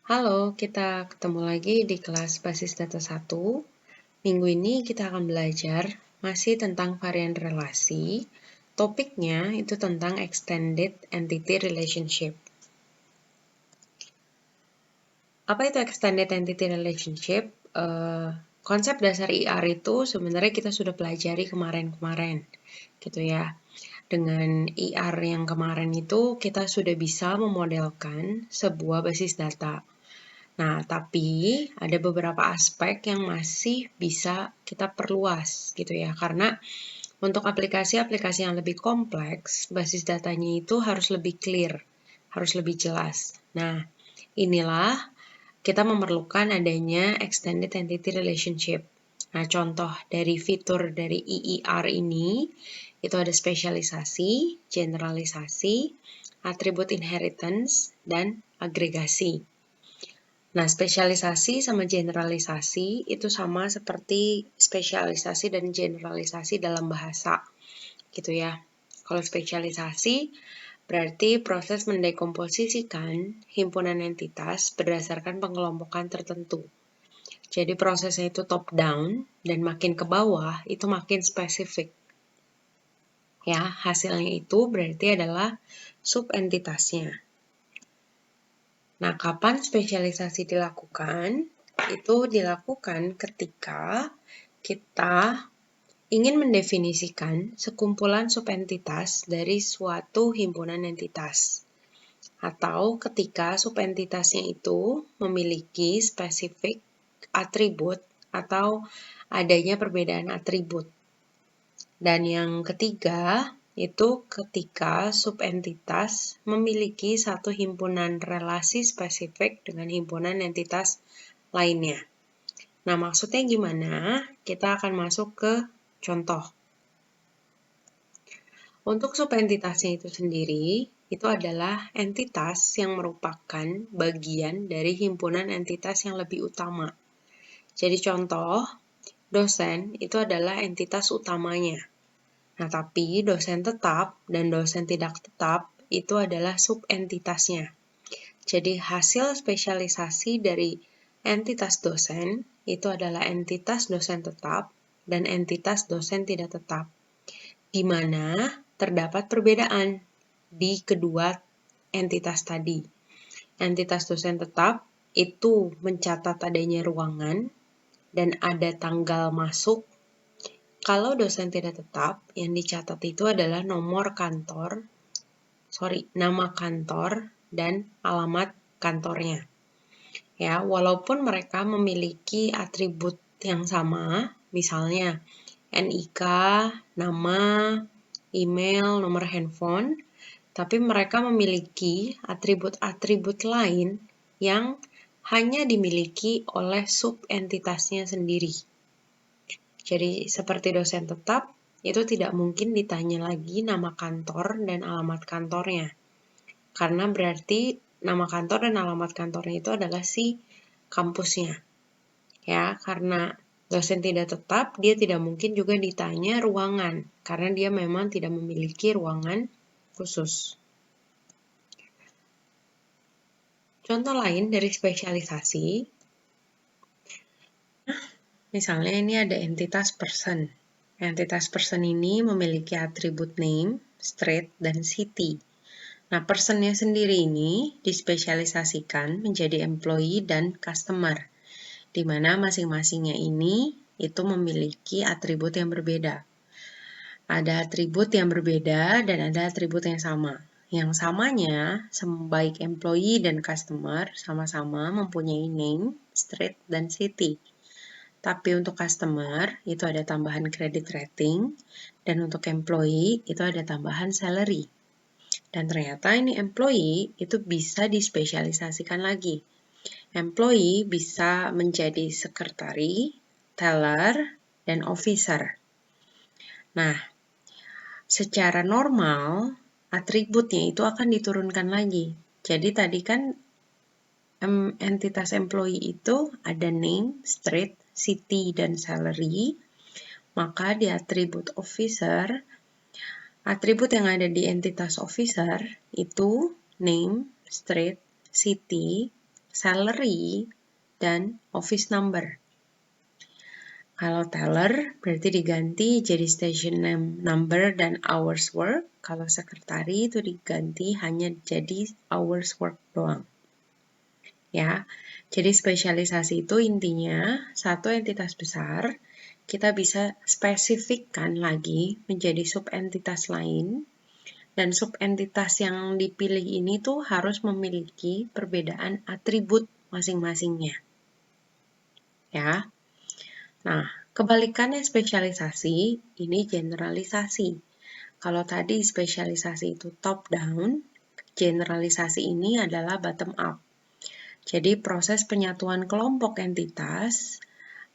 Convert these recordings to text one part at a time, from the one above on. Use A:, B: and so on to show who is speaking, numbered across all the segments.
A: Halo, kita ketemu lagi di kelas Basis Data 1. Minggu ini kita akan belajar masih tentang varian relasi. Topiknya itu tentang Extended Entity Relationship. Apa itu Extended Entity Relationship? Konsep dasar IR itu sebenarnya kita sudah pelajari kemarin-kemarin, gitu ya. Dengan IR yang kemarin itu kita sudah bisa memodelkan sebuah basis data. Nah, tapi ada beberapa aspek yang masih bisa kita perluas gitu ya. Karena untuk aplikasi-aplikasi yang lebih kompleks, basis datanya itu harus lebih clear, harus lebih jelas. Nah, inilah kita memerlukan adanya Extended Entity Relationship. Nah, contoh dari fitur dari EER ini, itu ada spesialisasi, generalisasi, atribut inheritance, dan agregasi. Nah, spesialisasi sama generalisasi itu sama seperti spesialisasi dan generalisasi dalam bahasa, gitu ya. Kalau spesialisasi berarti proses mendekomposisikan himpunan entitas berdasarkan pengelompokan tertentu. Jadi prosesnya itu top down dan makin ke bawah itu makin spesifik. Ya, hasilnya itu berarti adalah subentitasnya. Nah, kapan spesialisasi dilakukan? Itu dilakukan ketika kita ingin mendefinisikan sekumpulan subentitas dari suatu himpunan entitas. Atau ketika subentitasnya itu memiliki spesifik atribut atau adanya perbedaan atribut. Dan yang ketiga, itu ketika subentitas memiliki satu himpunan relasi spesifik dengan himpunan entitas lainnya. Nah, maksudnya gimana? Kita akan masuk ke contoh. Untuk subentitasnya itu sendiri, itu adalah entitas yang merupakan bagian dari himpunan entitas yang lebih utama. Jadi contoh, dosen itu adalah entitas utamanya. Nah, tapi dosen tetap dan dosen tidak tetap itu adalah subentitasnya. Jadi hasil spesialisasi dari entitas dosen itu adalah entitas dosen tetap dan entitas dosen tidak tetap, di mana terdapat perbedaan di kedua entitas tadi. Entitas dosen tetap itu mencatat adanya ruangan dan ada tanggal masuk. Kalau dosen tidak tetap, yang dicatat itu adalah nama kantor dan alamat kantornya. Ya, walaupun mereka memiliki atribut yang sama, misalnya NIK, nama, email, nomor handphone, tapi mereka memiliki atribut-atribut lain yang hanya dimiliki oleh subentitasnya sendiri. Jadi seperti dosen tetap, itu tidak mungkin ditanya lagi nama kantor dan alamat kantornya. Karena berarti nama kantor dan alamat kantornya itu adalah si kampusnya. Ya, karena dosen tidak tetap, dia tidak mungkin juga ditanya ruangan, karena dia memang tidak memiliki ruangan khusus. Contoh lain dari spesialisasi, misalnya ini ada entitas person. Entitas person ini memiliki atribut name, street, dan city. Nah, personnya sendiri ini dispesialisasikan menjadi employee dan customer, di mana masing-masingnya ini itu memiliki atribut yang berbeda. Ada atribut yang berbeda dan ada atribut yang sama. Yang samanya, baik employee dan customer sama-sama mempunyai name, street, dan city. Tapi untuk customer, itu ada tambahan credit rating, dan untuk employee, itu ada tambahan salary. Dan ternyata ini employee itu bisa dispesialisasikan lagi. Employee bisa menjadi sekretari, teller, dan officer. Nah, secara normal, atributnya itu akan diturunkan lagi. Jadi tadi kan entitas employee itu ada name, street, city, dan salary. Maka di atribut officer, atribut yang ada di entitas officer itu name, street, city, salary, dan office number. Kalau teller berarti diganti jadi station name, number, dan hours work. Kalau sekretari itu diganti hanya jadi hours work doang. Ya, jadi spesialisasi itu intinya satu entitas besar, kita bisa spesifikkan lagi menjadi subentitas lain, dan subentitas yang dipilih ini tuh harus memiliki perbedaan atribut masing-masingnya. Ya. Nah, kebalikannya spesialisasi, ini generalisasi. Kalau tadi spesialisasi itu top down, generalisasi ini adalah bottom up. Jadi proses penyatuan kelompok entitas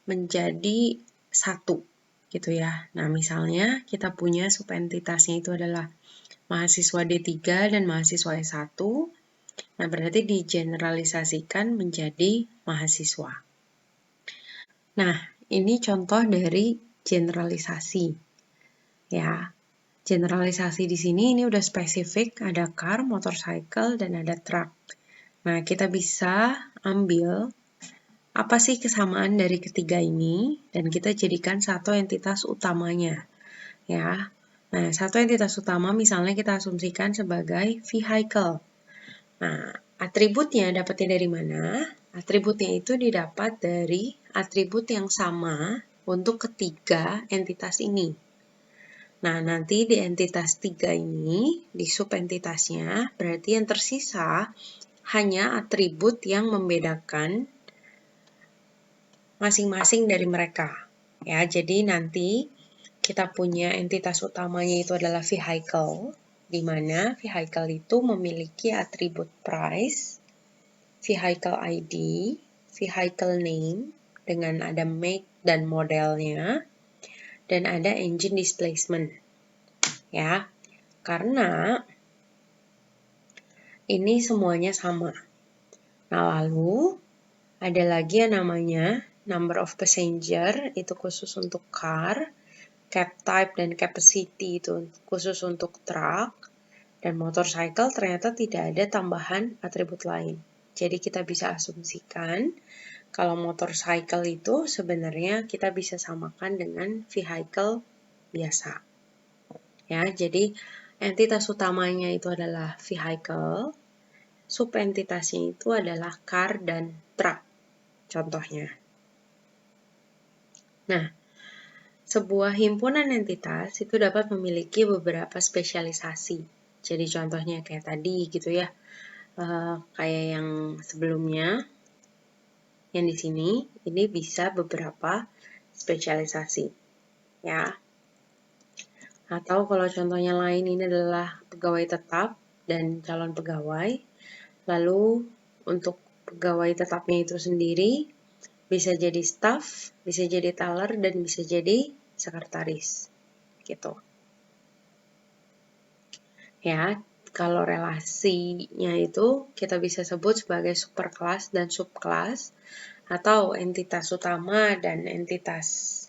A: menjadi satu, gitu ya. Nah, misalnya kita punya subentitasnya itu adalah mahasiswa D3 dan mahasiswa S1. Nah, berarti digeneralisasikan menjadi mahasiswa. Nah, ini contoh dari generalisasi. Ya, generalisasi di sini ini udah spesifik, ada car, motorcycle, dan ada truck. Nah, kita bisa ambil apa sih kesamaan dari ketiga ini, dan kita jadikan satu entitas utamanya. Ya, nah satu entitas utama misalnya kita asumsikan sebagai vehicle. Nah, atributnya dapatnya dari mana? Atributnya itu didapat dari atribut yang sama untuk ketiga entitas ini. Nah, nanti di entitas 3 ini, di subentitasnya, berarti yang tersisa hanya atribut yang membedakan masing-masing dari mereka. Ya, jadi nanti kita punya entitas utamanya itu adalah vehicle, di mana vehicle itu memiliki atribut price, vehicle ID, vehicle name, dengan ada make dan modelnya, dan ada engine displacement. Ya, karena ini semuanya sama. Nah, lalu ada lagi yang namanya number of passenger, itu khusus untuk car, cap type dan capacity itu khusus untuk truck, dan motorcycle ternyata tidak ada tambahan atribut lain. Jadi kita bisa asumsikan kalau motorcycle itu sebenarnya kita bisa samakan dengan vehicle biasa. Ya, jadi entitas utamanya itu adalah vehicle, subentitasnya itu adalah car dan truck, contohnya. Nah, sebuah himpunan entitas itu dapat memiliki beberapa spesialisasi. Jadi contohnya kayak tadi gitu ya, kayak yang sebelumnya, yang di sini, ini bisa beberapa spesialisasi, ya. Atau kalau contohnya lain ini adalah pegawai tetap dan calon pegawai. Lalu untuk pegawai tetapnya itu sendiri bisa jadi staff, bisa jadi teller, dan bisa jadi sekretaris. Gitu. Ya, kalau relasinya itu kita bisa sebut sebagai superkelas dan subkelas, atau entitas utama dan entitas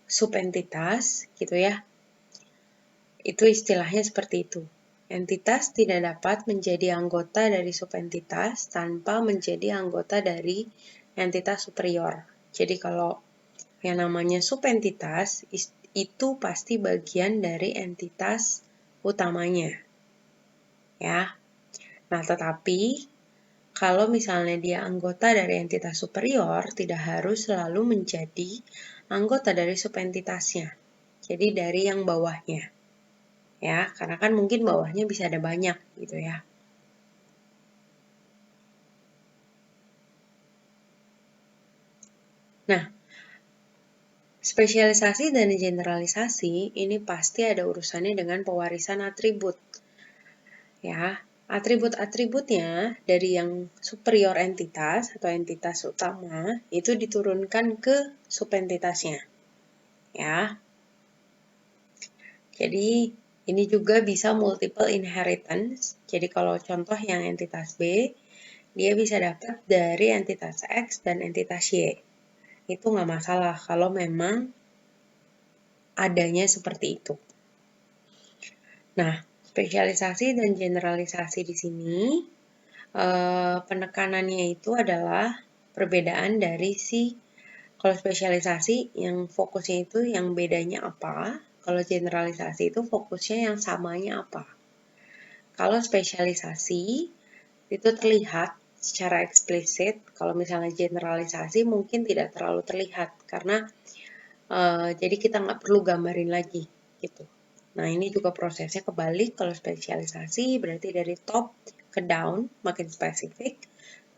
A: subentitas, gitu ya. Itu istilahnya seperti itu. Entitas tidak dapat menjadi anggota dari subentitas tanpa menjadi anggota dari entitas superior. Jadi kalau yang namanya subentitas itu pasti bagian dari entitas utamanya. Ya. Nah, tetapi kalau misalnya dia anggota dari entitas superior, tidak harus selalu menjadi anggota dari subentitasnya. Jadi dari yang bawahnya. Ya, karena kan mungkin bawahnya bisa ada banyak gitu ya. Nah, spesialisasi dan generalisasi ini pasti ada urusannya dengan pewarisan atribut. Ya, atribut-atributnya dari yang superior entitas atau entitas utama itu diturunkan ke subentitasnya. Ya. Jadi ini juga bisa multiple inheritance. Jadi kalau contoh yang entitas B, dia bisa dapat dari entitas X dan entitas Y. Itu nggak masalah kalau memang adanya seperti itu. Nah, spesialisasi dan generalisasi di sini penekanannya itu adalah perbedaan dari kalau spesialisasi yang fokusnya itu yang bedanya apa, kalau generalisasi itu fokusnya yang samanya apa. Kalau spesialisasi itu terlihat secara eksplisit, kalau misalnya generalisasi mungkin tidak terlalu terlihat karena jadi kita nggak perlu gambarin lagi gitu. Nah ini juga prosesnya kebalik, kalau spesialisasi berarti dari top ke down makin spesifik,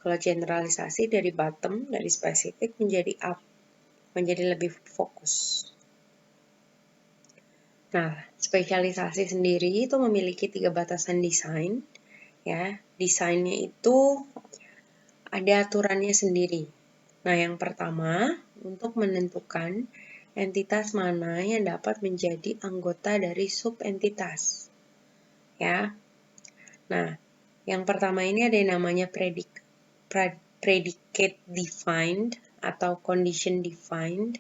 A: kalau generalisasi dari bottom, dari spesifik menjadi up, menjadi lebih fokus. Nah, spesialisasi sendiri itu memiliki 3 batasan desain. Ya, desainnya itu ada aturannya sendiri. Nah, yang pertama, untuk menentukan entitas mana yang dapat menjadi anggota dari subentitas. Ya. Nah, yang pertama ini ada yang namanya predicate defined atau condition defined,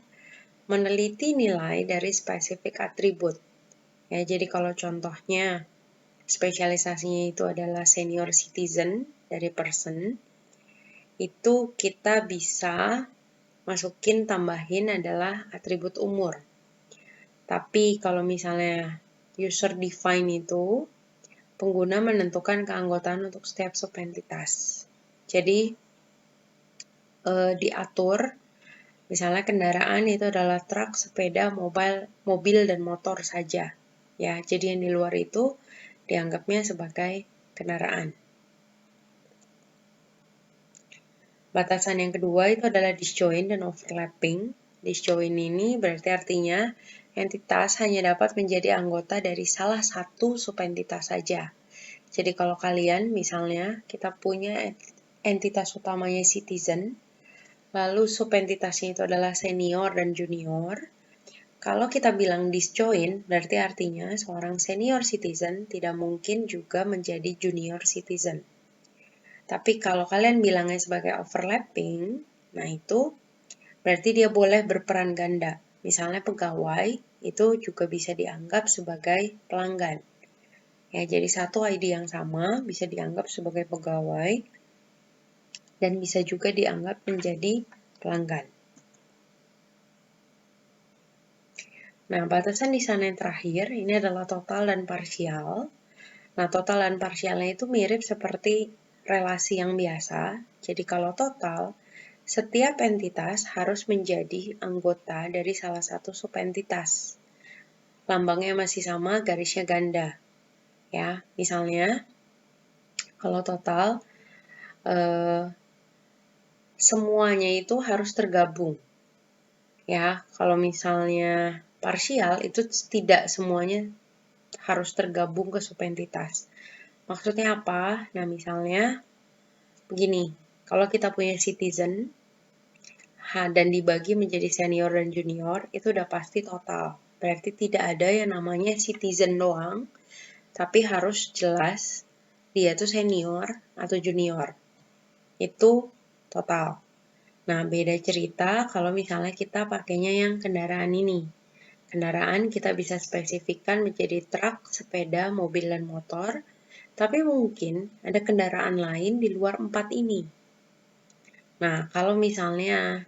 A: meneliti nilai dari spesifik atribut. Ya, jadi kalau contohnya spesialisasinya itu adalah senior citizen dari person, itu kita bisa masukin tambahin adalah atribut umur. Tapi kalau misalnya user define itu, pengguna menentukan keanggotaan untuk setiap subentitas. Jadi diatur, misalnya kendaraan itu adalah truk, sepeda, mobil dan motor saja. Ya, jadi yang di luar itu dianggapnya sebagai kendaraan. Batasan yang kedua itu adalah disjoint dan overlapping. Disjoint ini berarti artinya entitas hanya dapat menjadi anggota dari salah satu subentitas saja. Jadi kalau kalian misalnya kita punya entitas utamanya citizen, lalu subentitasnya itu adalah senior dan junior. Kalau kita bilang disjoint, berarti artinya seorang senior citizen tidak mungkin juga menjadi junior citizen. Tapi kalau kalian bilangnya sebagai overlapping, nah itu berarti dia boleh berperan ganda. Misalnya pegawai itu juga bisa dianggap sebagai pelanggan. Ya, jadi satu ID yang sama bisa dianggap sebagai pegawai dan bisa juga dianggap menjadi pelanggan. Nah, batasan di sana yang terakhir ini adalah total dan parsial. Nah, total dan parsialnya itu mirip seperti relasi yang biasa. Jadi kalau total, setiap entitas harus menjadi anggota dari salah satu subentitas. Lambangnya masih sama, garisnya ganda. Ya, misalnya kalau total semuanya itu harus tergabung. Ya, kalau misalnya parsial itu tidak semuanya harus tergabung ke subentitas. Maksudnya apa? Nah, misalnya begini, kalau kita punya citizen dan dibagi menjadi senior dan junior, itu udah pasti total. Berarti tidak ada yang namanya citizen doang, tapi harus jelas dia tuh senior atau junior. Itu total. Nah, beda cerita kalau misalnya kita pakainya yang kendaraan ini. Kendaraan kita bisa spesifikkan menjadi truk, sepeda, mobil, dan motor, tapi mungkin ada kendaraan lain di luar 4 ini. Nah, kalau misalnya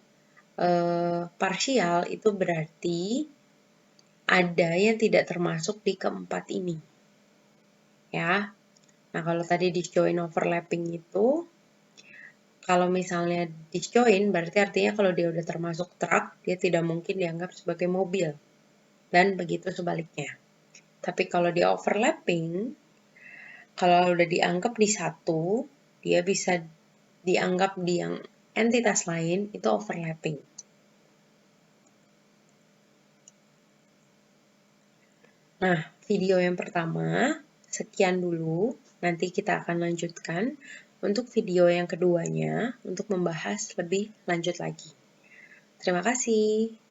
A: parsial itu berarti ada yang tidak termasuk di keempat ini. Ya. Nah, kalau tadi disjoint overlapping itu, kalau misalnya disjoint berarti artinya kalau dia udah termasuk truk, dia tidak mungkin dianggap sebagai mobil. Dan begitu sebaliknya. Tapi kalau dia overlapping, kalau udah dianggap di satu, dia bisa dianggap di yang entitas lain, itu overlapping. Nah, video yang pertama, sekian dulu. Nanti kita akan lanjutkan untuk video yang keduanya untuk membahas lebih lanjut lagi. Terima kasih.